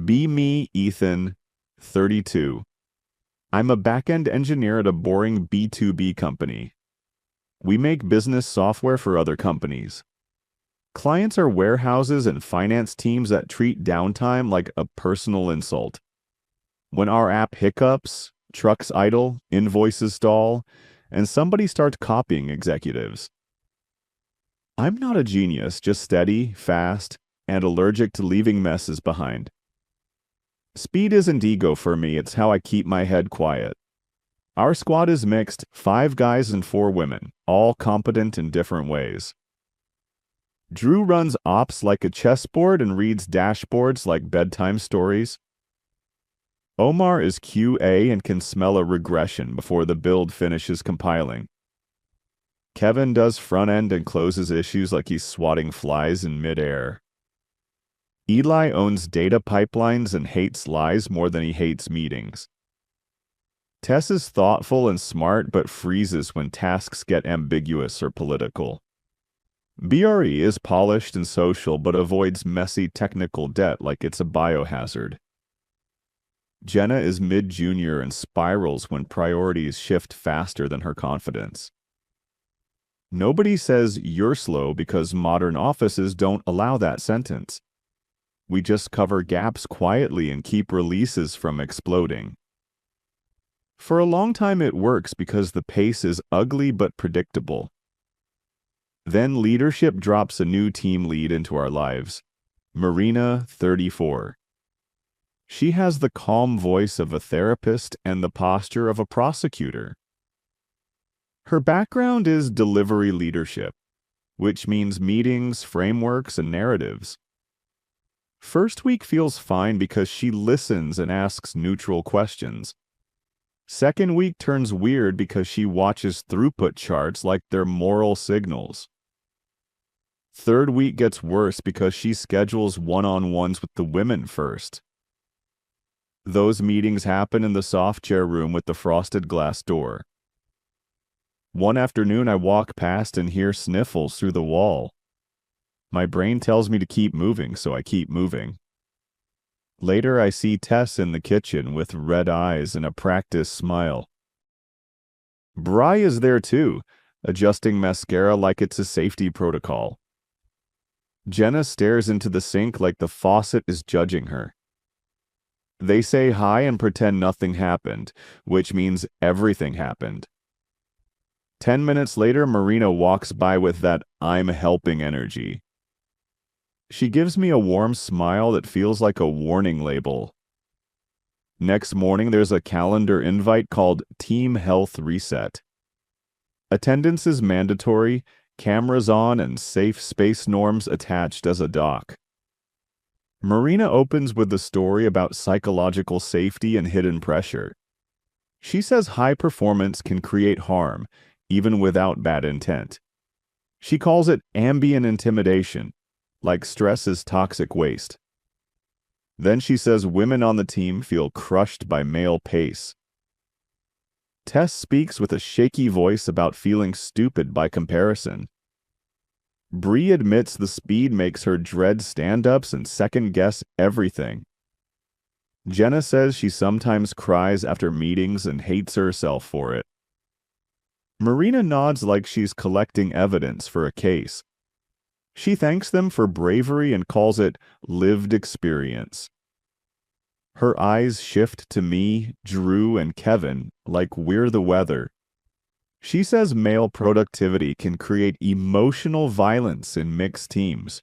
Be me, Ethan, 32. I'm a back-end engineer at a boring B2B company. We make business software for other companies. Clients are warehouses and finance teams that treat downtime like a personal insult. When our app hiccups, trucks idle, invoices stall, and somebody starts copying executives. I'm not a genius, just steady, fast, and allergic to leaving messes behind. Speed isn't ego for me, it's how I keep my head quiet. Our squad is mixed, 5 guys and 4 women, all competent in different ways. Drew runs ops like a chessboard and reads dashboards like bedtime stories. Omar is QA and can smell a regression before the build finishes compiling. Kevin does front-end and closes issues like he's swatting flies in midair. Eli owns data pipelines and hates lies more than he hates meetings. Tess is thoughtful and smart but freezes when tasks get ambiguous or political. BRE is polished and social but avoids messy technical debt like it's a biohazard. Jenna is mid-junior and spirals when priorities shift faster than her confidence. Nobody says you're slow because modern offices don't allow that sentence. We just cover gaps quietly and keep releases from exploding. For a long time it works because the pace is ugly but predictable. Then leadership drops a new team lead into our lives. Marina, 34. She has the calm voice of a therapist and the posture of a prosecutor. Her background is delivery leadership, which means meetings, frameworks, and narratives. First week feels fine because she listens and asks neutral questions. Second week turns weird because she watches throughput charts like they're moral signals. Third week gets worse because she schedules one-on-ones with the women first. Those meetings happen in the soft chair room with the frosted glass door. One afternoon I walk past and hear sniffles through the wall. My brain tells me to keep moving, so I keep moving. Later I see Tess in the kitchen with red eyes and a practiced smile. Bri is there too, adjusting mascara like it's a safety protocol. Jenna stares into the sink like the faucet is judging her. They say hi and pretend nothing happened, which means everything happened. 10 minutes later, Marina walks by with that I'm helping energy. She gives me a warm smile that feels like a warning label. Next morning, there's a calendar invite called Team Health Reset. Attendance is mandatory, cameras on, and safe space norms attached as a doc. Marina opens with the story about psychological safety and hidden pressure. She says high performance can create harm, even without bad intent. She calls it ambient intimidation, like stress is toxic waste. Then she says women on the team feel crushed by male pace. Tess speaks with a shaky voice about feeling stupid by comparison. Bree admits the speed makes her dread stand-ups and second-guess everything. Jenna says she sometimes cries after meetings and hates herself for it. Marina nods like she's collecting evidence for a case. She thanks them for bravery and calls it lived experience. Her eyes shift to me, Drew, and Kevin like we're the weather. She says male productivity can create emotional violence in mixed teams.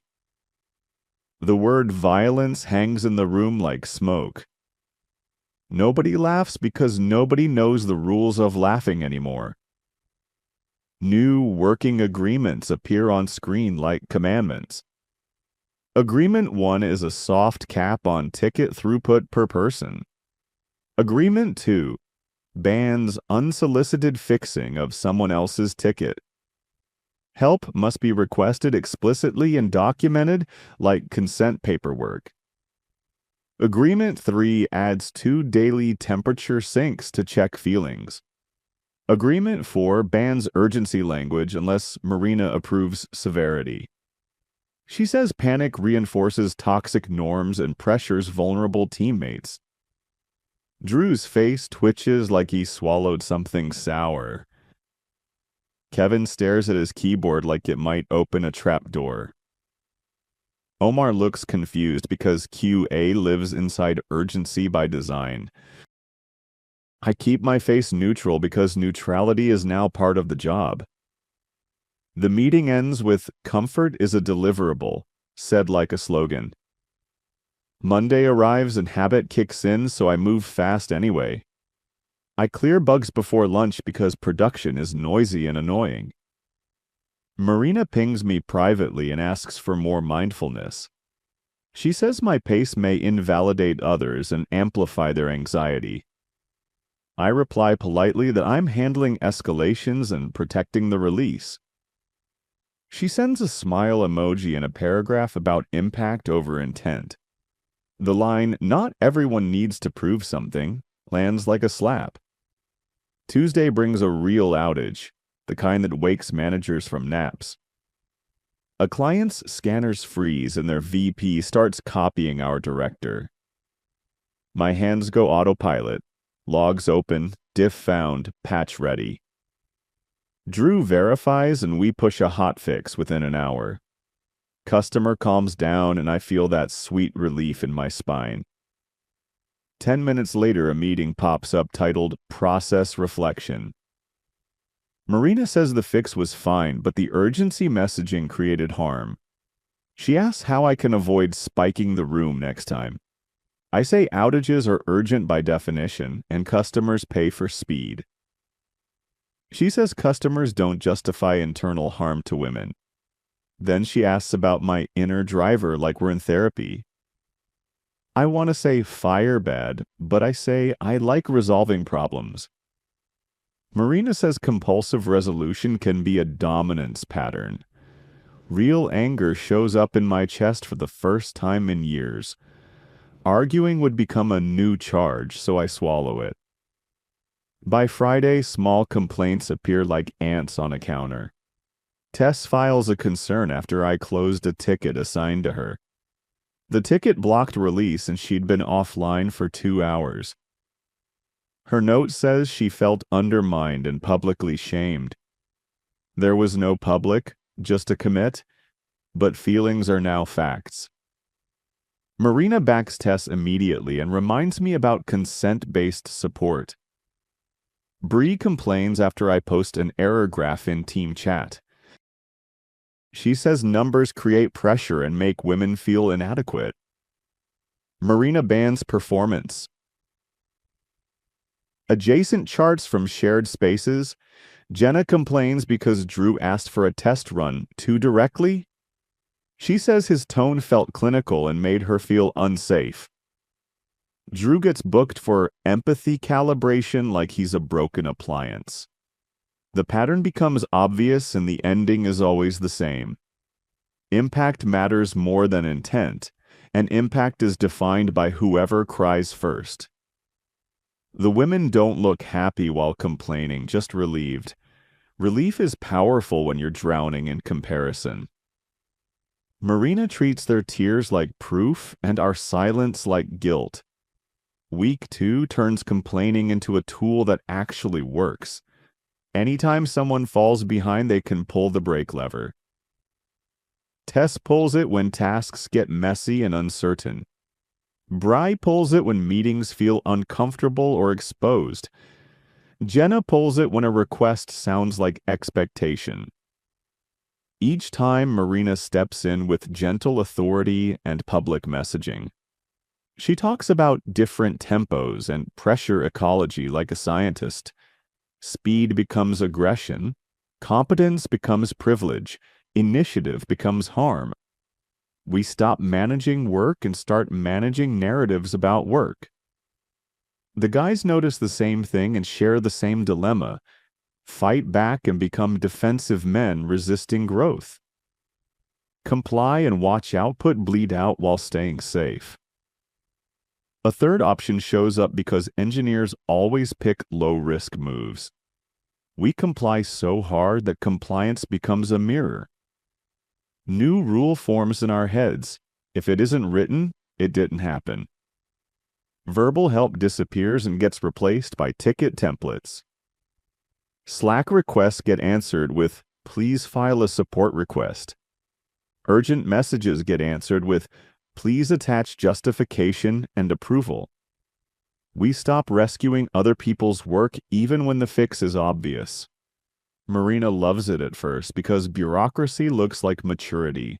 The word violence hangs in the room like smoke. Nobody laughs because nobody knows the rules of laughing anymore. New working agreements appear on screen like commandments. Agreement 1 is a soft cap on ticket throughput per person. Agreement 2 bans unsolicited fixing of someone else's ticket. Help must be requested explicitly and documented like consent paperwork. Agreement 3 adds 2 daily temperature syncs to check feelings. Agreement 4 bans urgency language unless Marina approves severity. She says panic reinforces toxic norms and pressures vulnerable teammates. Drew's face twitches like he swallowed something sour. Kevin stares at his keyboard like it might open a trapdoor. Omar looks confused because QA lives inside urgency by design. I keep my face neutral because neutrality is now part of the job. The meeting ends with "comfort is a deliverable," said like a slogan. Monday arrives and habit kicks in, so I move fast anyway. I clear bugs before lunch because production is noisy and annoying. Marina pings me privately and asks for more mindfulness. She says my pace may invalidate others and amplify their anxiety. I reply politely that I'm handling escalations and protecting the release. She sends a smile emoji and a paragraph about impact over intent. The line, "Not everyone needs to prove something," lands like a slap. Tuesday brings a real outage, the kind that wakes managers from naps. A client's scanners freeze and their VP starts copying our director. My hands go autopilot, logs open, diff found, patch ready. Drew verifies and we push a hotfix within an hour. Customer calms down and I feel that sweet relief in my spine. 10 minutes later, a meeting pops up titled Process Reflection. Marina says the fix was fine, but the urgency messaging created harm. She asks how I can avoid spiking the room next time. I say outages are urgent by definition, and customers pay for speed. She says customers don't justify internal harm to women. Then she asks about my inner driver like we're in therapy. I want to say fire bad, but I say I like resolving problems. Marina says compulsive resolution can be a dominance pattern. Real anger shows up in my chest for the first time in years. Arguing would become a new charge, so I swallow it. By Friday, small complaints appear like ants on a counter. Tess files a concern after I closed a ticket assigned to her. The ticket blocked release and she'd been offline for 2 hours. Her note says she felt undermined and publicly shamed. There was no public, just a commit, but feelings are now facts. Marina backs Tess immediately and reminds me about consent-based support. Bree complains after I post an error graph in team chat. She says numbers create pressure and make women feel inadequate. Marina bans performance. Adjacent charts from shared spaces. Jenna complains because Drew asked for a test run too directly. She says his tone felt clinical and made her feel unsafe. Drew gets booked for empathy calibration like he's a broken appliance. The pattern becomes obvious and the ending is always the same. Impact matters more than intent, and impact is defined by whoever cries first. The women don't look happy while complaining, just relieved. Relief is powerful when you're drowning in comparison. Marina treats their tears like proof and our silence like guilt. Week 2 turns complaining into a tool that actually works. Anytime someone falls behind, they can pull the brake lever. Tess pulls it when tasks get messy and uncertain. Bri pulls it when meetings feel uncomfortable or exposed. Jenna pulls it when a request sounds like expectation. Each time, Marina steps in with gentle authority and public messaging. She talks about different tempos and pressure ecology like a scientist. Speed becomes aggression, competence becomes privilege, initiative becomes harm. We stop managing work and start managing narratives about work. The guys notice the same thing and share the same dilemma: fight back and become defensive men resisting growth. Comply and watch output bleed out while staying safe. A third option shows up because engineers always pick low-risk moves. We comply so hard that compliance becomes a mirror. New rule forms in our heads. If it isn't written, it didn't happen. Verbal help disappears and gets replaced by ticket templates. Slack requests get answered with, "Please file a support request." Urgent messages get answered with, "Please attach justification and approval." We stop rescuing other people's work even when the fix is obvious. Marina loves it at first because bureaucracy looks like maturity.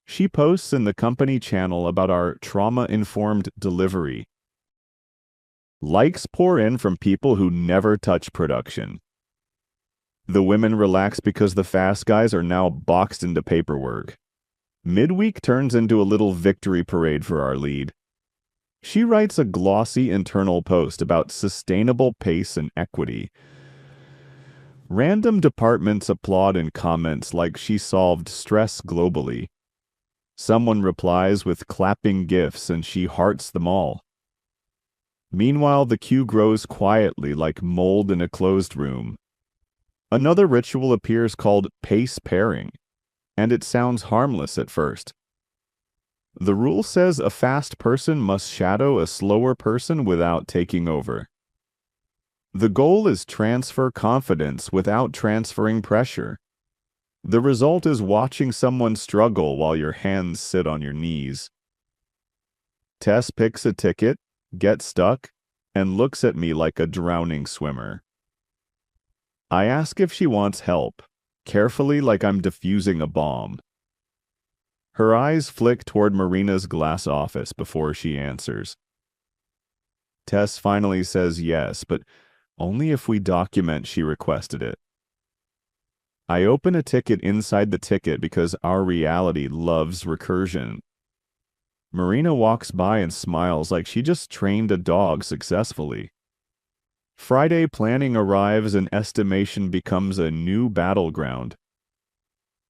She posts in the company channel about our trauma-informed delivery. Likes pour in from people who never touch production. The women relax because the fast guys are now boxed into paperwork. Midweek turns into a little victory parade for our lead. She writes a glossy internal post about sustainable pace and equity. Random departments applaud in comments like she solved stress globally. Someone replies with clapping gifs and she hearts them all. Meanwhile, the queue grows quietly like mold in a closed room. Another ritual appears called pace pairing, and it sounds harmless at first. The rule says a fast person must shadow a slower person without taking over. The goal is transfer confidence without transferring pressure. The result is watching someone struggle while your hands sit on your knees. Tess picks a ticket, gets stuck, and looks at me like a drowning swimmer. I ask if she wants help, carefully like I'm defusing a bomb. Her eyes flick toward Marina's glass office before she answers. Tess finally says yes, but only if we document she requested it. I open a ticket inside the ticket because our reality loves recursion. Marina walks by and smiles like she just trained a dog successfully. Friday planning arrives and estimation becomes a new battleground.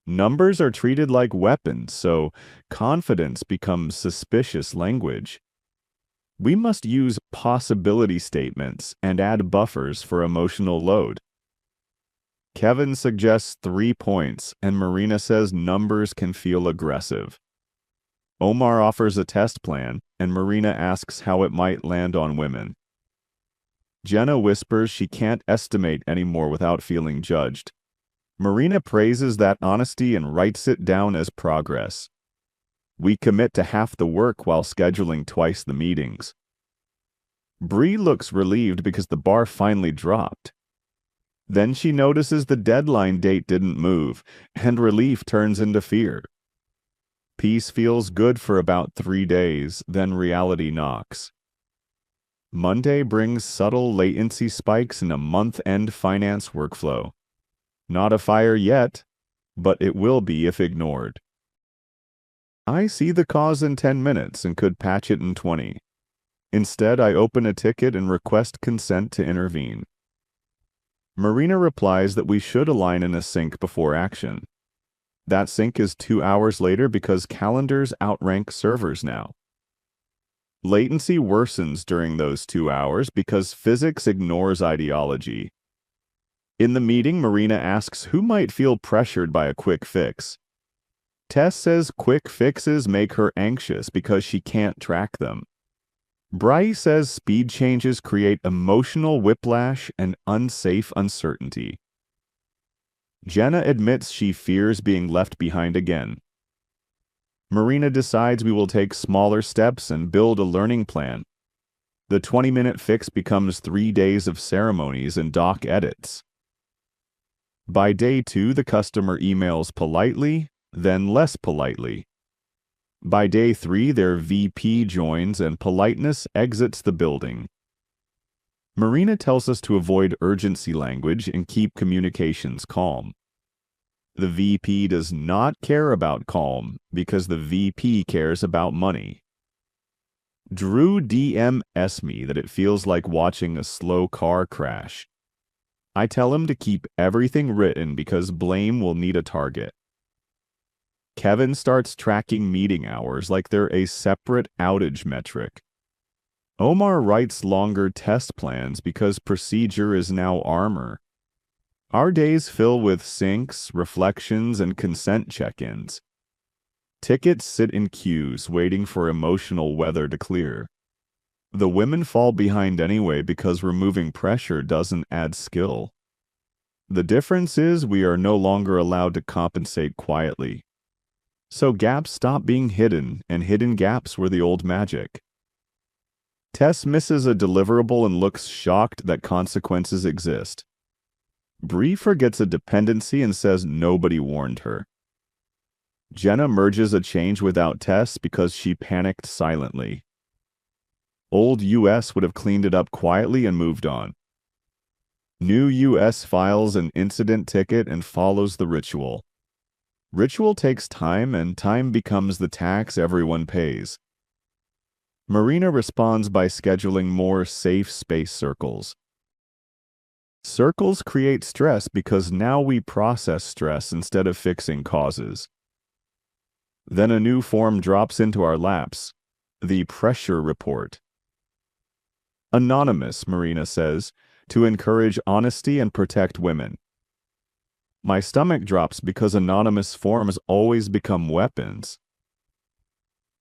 Numbers are treated like weapons, so confidence becomes suspicious language. We must use possibility statements and add buffers for emotional load. Kevin suggests 3 points, and Marina says numbers can feel aggressive. Omar offers a test plan, and Marina asks how it might land on women. Jenna whispers she can't estimate anymore without feeling judged. Marina praises that honesty and writes it down as progress. We commit to half the work while scheduling twice the meetings. Bree looks relieved because the bar finally dropped. Then she notices the deadline date didn't move, and relief turns into fear. Peace feels good for about 3 days, then reality knocks. Monday brings subtle latency spikes in a month-end finance workflow. Not a fire yet, but it will be if ignored. I see the cause in 10 minutes and could patch it in 20. Instead, I open a ticket and request consent to intervene. Marina replies that we should align in a sync before action. That sync is 2 hours later because calendars outrank servers now. Latency worsens during those 2 hours because physics ignores ideology. In the meeting, Marina asks who might feel pressured by a quick fix. Tess says quick fixes make her anxious because she can't track them. Bryce says speed changes create emotional whiplash and unsafe uncertainty. Jenna admits she fears being left behind again. Marina decides we will take smaller steps and build a learning plan. The 20-minute fix becomes 3 days of ceremonies and doc edits. By day 2, the customer emails politely, then less politely. By day 3, their VP joins and politeness exits the building. Marina tells us to avoid urgency language and keep communications calm. The VP does not care about calm because the VP cares about money. Drew DMs me that it feels like watching a slow car crash. I tell him to keep everything written because blame will need a target. Kevin starts tracking meeting hours like they're a separate outage metric. Omar writes longer test plans because procedure is now armor. Our days fill with syncs, reflections, and consent check-ins. Tickets sit in queues waiting for emotional weather to clear. The women fall behind anyway because removing pressure doesn't add skill. The difference is we are no longer allowed to compensate quietly. So gaps stop being hidden, and hidden gaps were the old magic. Tess misses a deliverable and looks shocked that consequences exist. Bree forgets a dependency and says nobody warned her. Jenna merges a change without Tess because she panicked silently. Old US would have cleaned it up quietly and moved on. New US files an incident ticket and follows the ritual. Ritual takes time, and time becomes the tax everyone pays. Marina responds by scheduling more safe space circles. Circles create stress because now we process stress instead of fixing causes. Then a new form drops into our laps, the pressure report. Anonymous, Marina says, to encourage honesty and protect women. My stomach drops because anonymous forms always become weapons.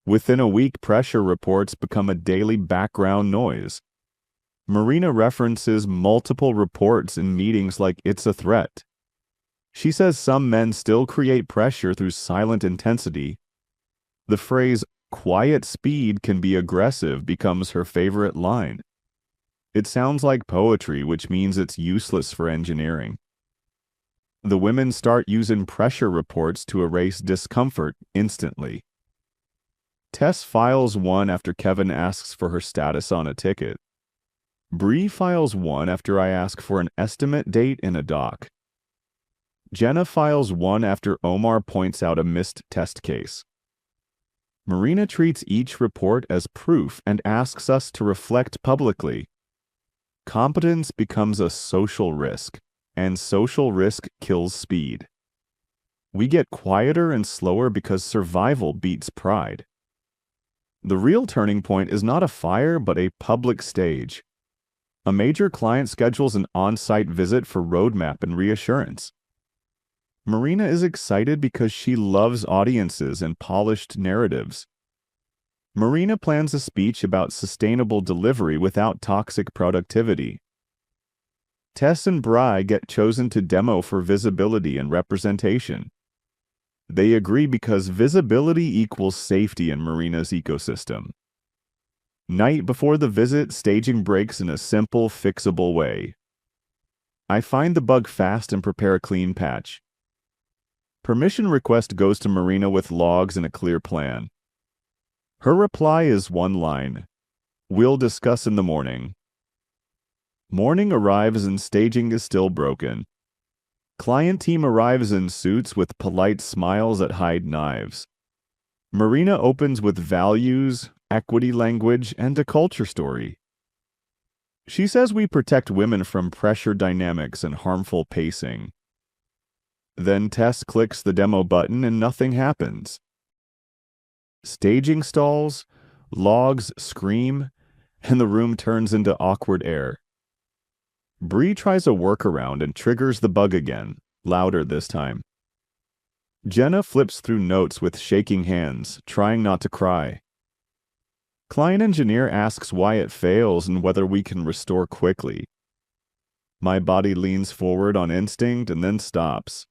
Within a week, pressure reports become a daily background noise. Marina references multiple reports in meetings like it's a threat. She says some men still create pressure through silent intensity. The phrase, quiet speed can be aggressive, becomes her favorite line. It sounds like poetry, which means it's useless for engineering. The women start using pressure reports to erase discomfort instantly. Tess files one after Kevin asks for her status on a ticket. Bree files one after I ask for an estimate date in a doc. Jenna files one after Omar points out a missed test case. Marina treats each report as proof and asks us to reflect publicly. Competence becomes a social risk, and social risk kills speed. We get quieter and slower because survival beats pride. The real turning point is not a fire, but a public stage. A major client schedules an on-site visit for roadmap and reassurance. Marina is excited because she loves audiences and polished narratives. Marina plans a speech about sustainable delivery without toxic productivity. Tess and Bri get chosen to demo for visibility and representation. They agree because visibility equals safety in Marina's ecosystem. Night before the visit, staging breaks in a simple, fixable way. I find the bug fast and prepare a clean patch. Permission request goes to Marina with logs and a clear plan. Her reply is one line. We'll discuss in the morning. Morning arrives and staging is still broken. Client team arrives in suits with polite smiles that hide knives. Marina opens with values, equity language, and a culture story. She says we protect women from pressure dynamics and harmful pacing. Then Tess clicks the demo button and nothing happens. Staging stalls, logs scream, and the room turns into awkward air. Bree tries a workaround and triggers the bug again, louder this time. Jenna flips through notes with shaking hands, trying not to cry. Client engineer asks why it fails and whether we can restore quickly. My body leans forward on instinct and then stops.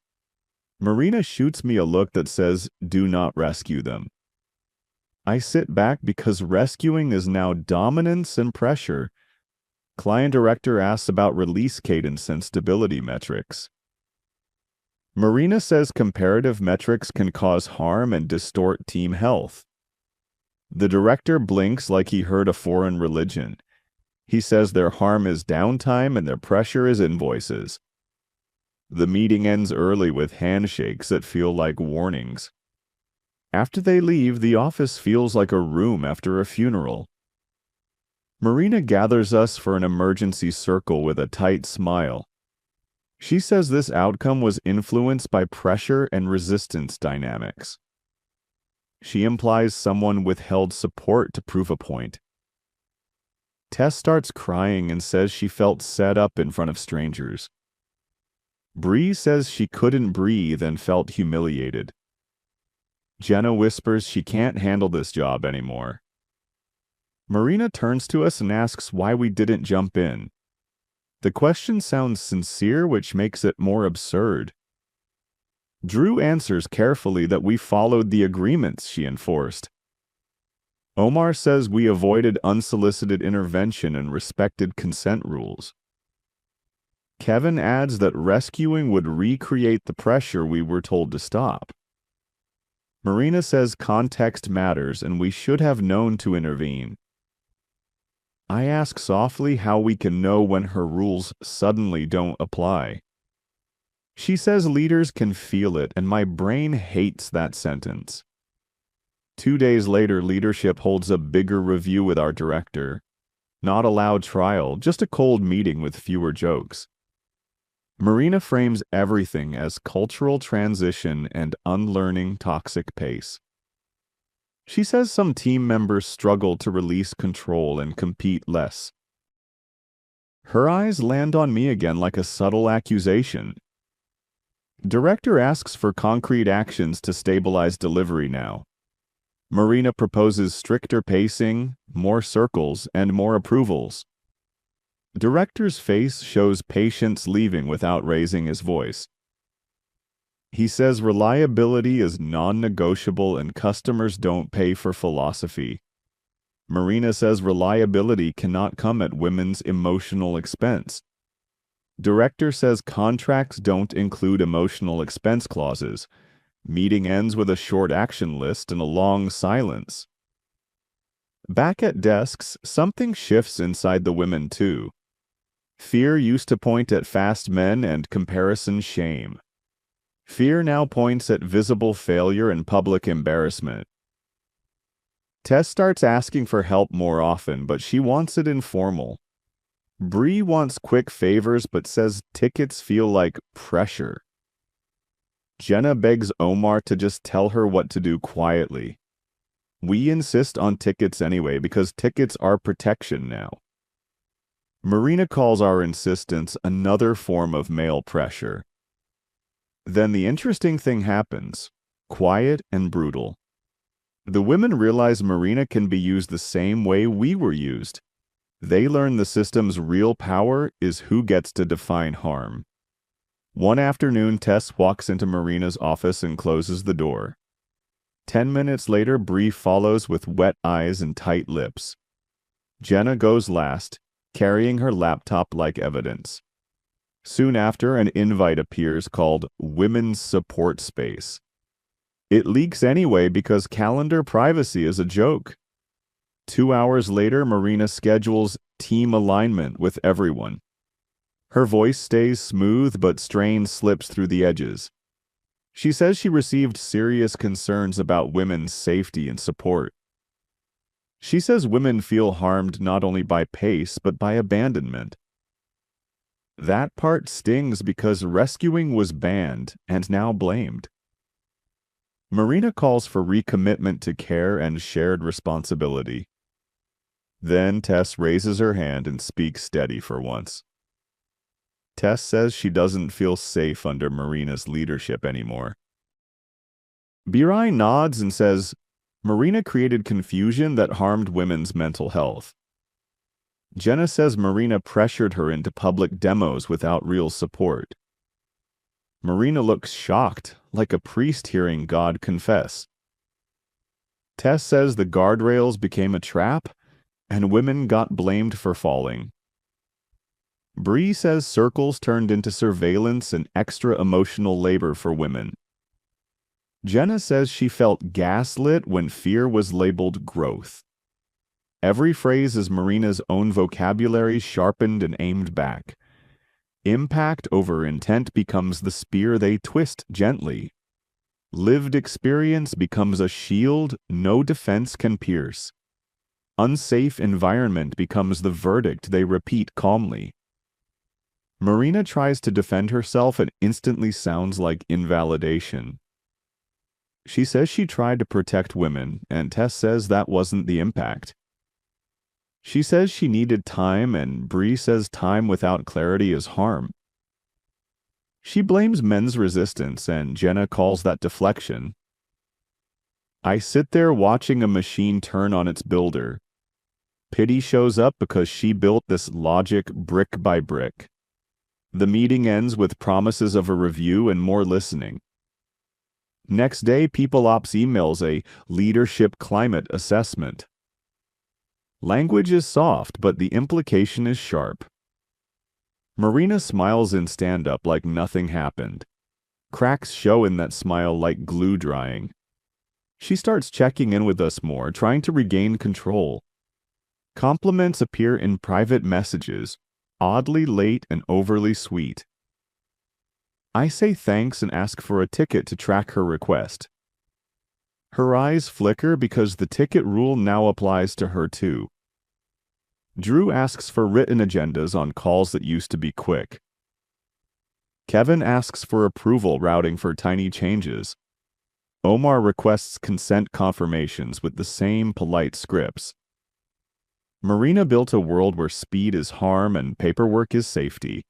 Marina shoots me a look that says, "Do not rescue them." I sit back because rescuing is now dominance and pressure. Client director asks about release cadence and stability metrics. Marina says comparative metrics can cause harm and distort team health. The director blinks like he heard a foreign religion. He says their harm is downtime and their pressure is invoices. The meeting ends early with handshakes that feel like warnings. After they leave, the office feels like a room after a funeral. Marina gathers us for an emergency circle with a tight smile. She says this outcome was influenced by pressure and resistance dynamics. She implies someone withheld support to prove a point. Tess starts crying and says she felt set up in front of strangers. Bree says she couldn't breathe and felt humiliated. Jenna whispers she can't handle this job anymore. Marina turns to us and asks why we didn't jump in. The question sounds sincere, which makes it more absurd. Drew answers carefully that we followed the agreements she enforced. Omar says we avoided unsolicited intervention and respected consent rules. Kevin adds that rescuing would recreate the pressure we were told to stop. Marina says context matters and we should have known to intervene. I ask softly how we can know when her rules suddenly don't apply. She says leaders can feel it, and my brain hates that sentence. 2 days later, leadership holds a bigger review with our director. Not a loud trial, just a cold meeting with fewer jokes. Marina frames everything as cultural transition and unlearning toxic pace. She says some team members struggle to release control and compete less. Her eyes land on me again like a subtle accusation. Director asks for concrete actions to stabilize delivery now. Marina proposes stricter pacing, more circles, and more approvals. Director's face shows patience leaving without raising his voice. He says reliability is non-negotiable and customers don't pay for philosophy. Marina says reliability cannot come at women's emotional expense. Director says contracts don't include emotional expense clauses. Meeting ends with a short action list and a long silence. Back at desks, something shifts inside the women too. Fear used to point at fast men and comparison shame. Fear now points at visible failure and public embarrassment. Tess starts asking for help more often, but she wants it informal. Bree wants quick favors but says tickets feel like pressure. Jenna begs Omar to just tell her what to do quietly. We insist on tickets anyway because tickets are protection now. Marina calls our insistence another form of male pressure. Then the interesting thing happens, quiet and brutal. The women realize Marina can be used the same way we were used. They learn the system's real power is who gets to define harm. One afternoon, Tess walks into Marina's office and closes the door. 10 minutes later, Bree follows with wet eyes and tight lips. Jenna goes last, carrying her laptop like evidence. Soon after, an invite appears called Women's Support Space. It leaks anyway because calendar privacy is a joke. 2 hours later, Marina schedules team alignment with everyone. Her voice stays smooth, but strain slips through the edges. She says she received serious concerns about women's safety and support. She says women feel harmed not only by pace, but by abandonment. That part stings because rescuing was banned and now blamed. Marina calls for recommitment to care and shared responsibility. Then Tess raises her hand and speaks steady for once. Tess says she doesn't feel safe under Marina's leadership anymore. Birai nods and says, Marina created confusion that harmed women's mental health. Jenna says Marina pressured her into public demos without real support. Marina looks shocked, like a priest hearing God confess. Tess says the guardrails became a trap, and women got blamed for falling. Bree says circles turned into surveillance and extra emotional labor for women. Jenna says she felt gaslit when fear was labeled growth. Every phrase is Marina's own vocabulary sharpened and aimed back. Impact over intent becomes the spear they twist gently. Lived experience becomes a shield no defense can pierce. Unsafe environment becomes the verdict they repeat calmly. Marina tries to defend herself and instantly sounds like invalidation. She says she tried to protect women, and Tess says that wasn't the impact. She says she needed time, and Bree says time without clarity is harm. She blames men's resistance, and Jenna calls that deflection. I sit there watching a machine turn on its builder. Pity shows up because she built this logic brick by brick. The meeting ends with promises of a review and more listening. Next day, People Ops emails a leadership climate assessment. Language is soft, but the implication is sharp. Marina smiles in stand-up like nothing happened. Cracks show in that smile like glue drying. She starts checking in with us more, trying to regain control. Compliments appear in private messages, oddly late and overly sweet. I say thanks and ask for a ticket to track her request. Her eyes flicker because the ticket rule now applies to her too. Drew asks for written agendas on calls that used to be quick. Kevin asks for approval routing for tiny changes. Omar requests consent confirmations with the same polite scripts. Marina built a world where speed is harm and paperwork is safety.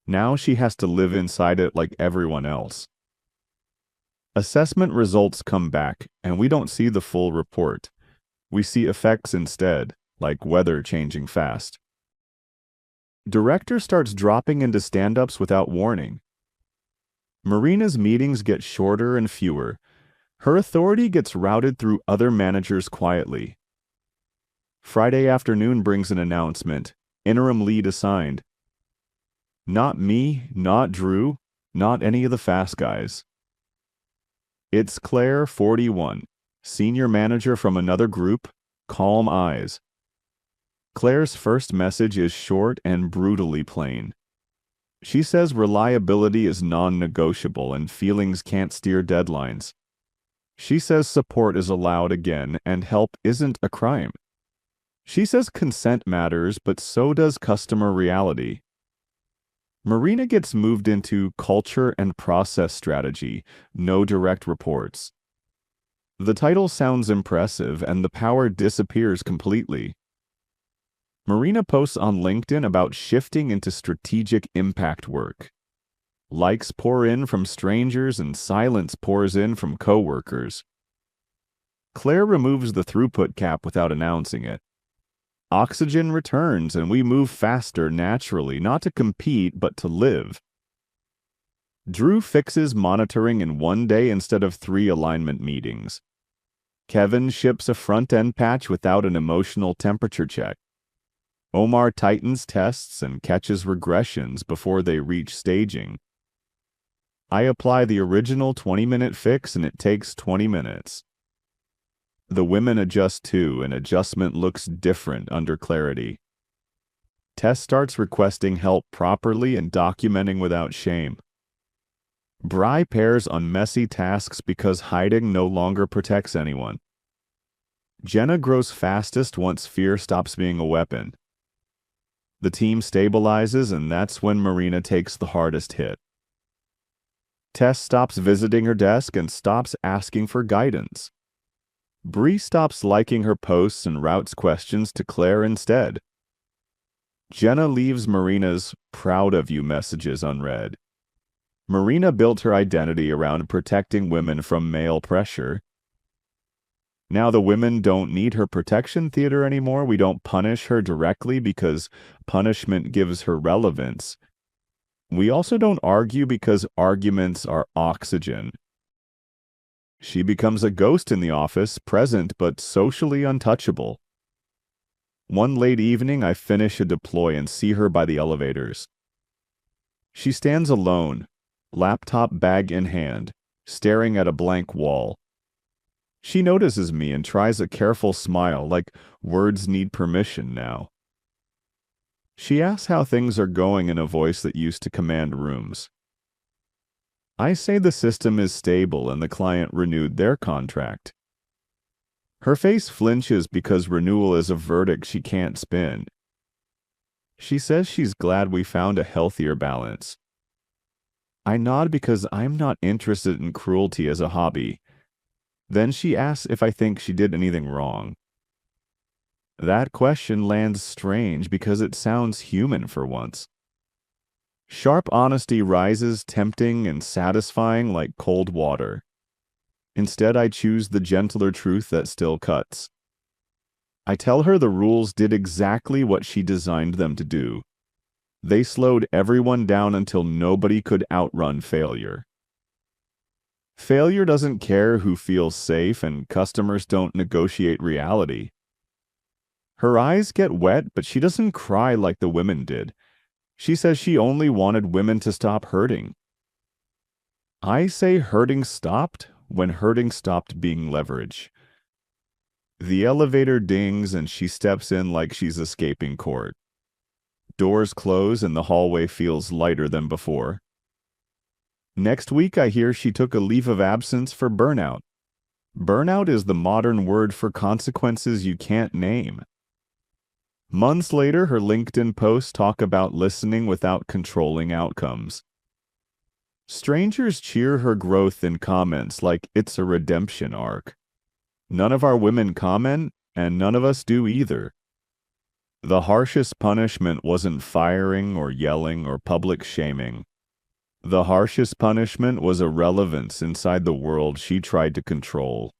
Now she has to live inside it like everyone else. Assessment results come back, and we don't see the full report. We see effects instead, like weather changing fast. Director starts dropping into stand-ups without warning. Marina's meetings get shorter and fewer. Her authority gets routed through other managers quietly. Friday afternoon brings an announcement. Interim lead assigned. Not me, not Drew, not any of the fast guys. It's Claire, 41, senior manager from another group, calm eyes. Claire's first message is short and brutally plain. She says reliability is non-negotiable and feelings can't steer deadlines. She says support is allowed again and help isn't a crime. She says consent matters, but so does customer reality. Marina gets moved into culture and process strategy, no direct reports. The title sounds impressive and the power disappears completely. Marina posts on LinkedIn about shifting into strategic impact work. Likes pour in from strangers and silence pours in from coworkers. Claire removes the throughput cap without announcing it. Oxygen returns and we move faster naturally, not to compete, but to live. Drew fixes monitoring in one day instead of 3 alignment meetings. Kevin ships a front-end patch without an emotional temperature check. Omar tightens tests and catches regressions before they reach staging. I apply the original 20-minute fix and it takes 20 minutes. The women adjust too, and adjustment looks different under clarity. Tess starts requesting help properly and documenting without shame. Bry pairs on messy tasks because hiding no longer protects anyone. Jenna grows fastest once fear stops being a weapon. The team stabilizes, and that's when Marina takes the hardest hit. Tess stops visiting her desk and stops asking for guidance. Bree stops liking her posts and routes questions to Claire instead. Jenna leaves Marina's "proud of you" messages unread. Marina built her identity around protecting women from male pressure. Now the women don't need her protection theater anymore. We don't punish her directly because punishment gives her relevance. We also don't argue because arguments are oxygen. She becomes a ghost in the office, present but socially untouchable. One late evening, I finish a deploy and see her by the elevators. She stands alone, laptop bag in hand, staring at a blank wall. She notices me and tries a careful smile, like words need permission now. She asks how things are going in a voice that used to command rooms. I say the system is stable and the client renewed their contract. Her face flinches because renewal is a verdict she can't spin. She says she's glad we found a healthier balance. I nod because I'm not interested in cruelty as a hobby. Then she asks if I think she did anything wrong. That question lands strange because it sounds human for once. Sharp honesty rises, tempting and satisfying like cold water. Instead, I choose the gentler truth that still cuts. I tell her the rules did exactly what she designed them to do. They slowed everyone down until nobody could outrun failure. Failure doesn't care who feels safe, and customers don't negotiate reality. Her eyes get wet, but she doesn't cry like the women did. She says she only wanted women to stop hurting. I say hurting stopped when hurting stopped being leverage. The elevator dings and she steps in like she's escaping court. Doors close and the hallway feels lighter than before. Next week, I hear she took a leave of absence for burnout. Burnout is the modern word for consequences you can't name. Months later, her LinkedIn posts talk about listening without controlling outcomes. Strangers cheer her growth in comments like it's a redemption arc. None of our women comment, and none of us do either. The harshest punishment wasn't firing or yelling or public shaming. The harshest punishment was irrelevance inside the world she tried to control.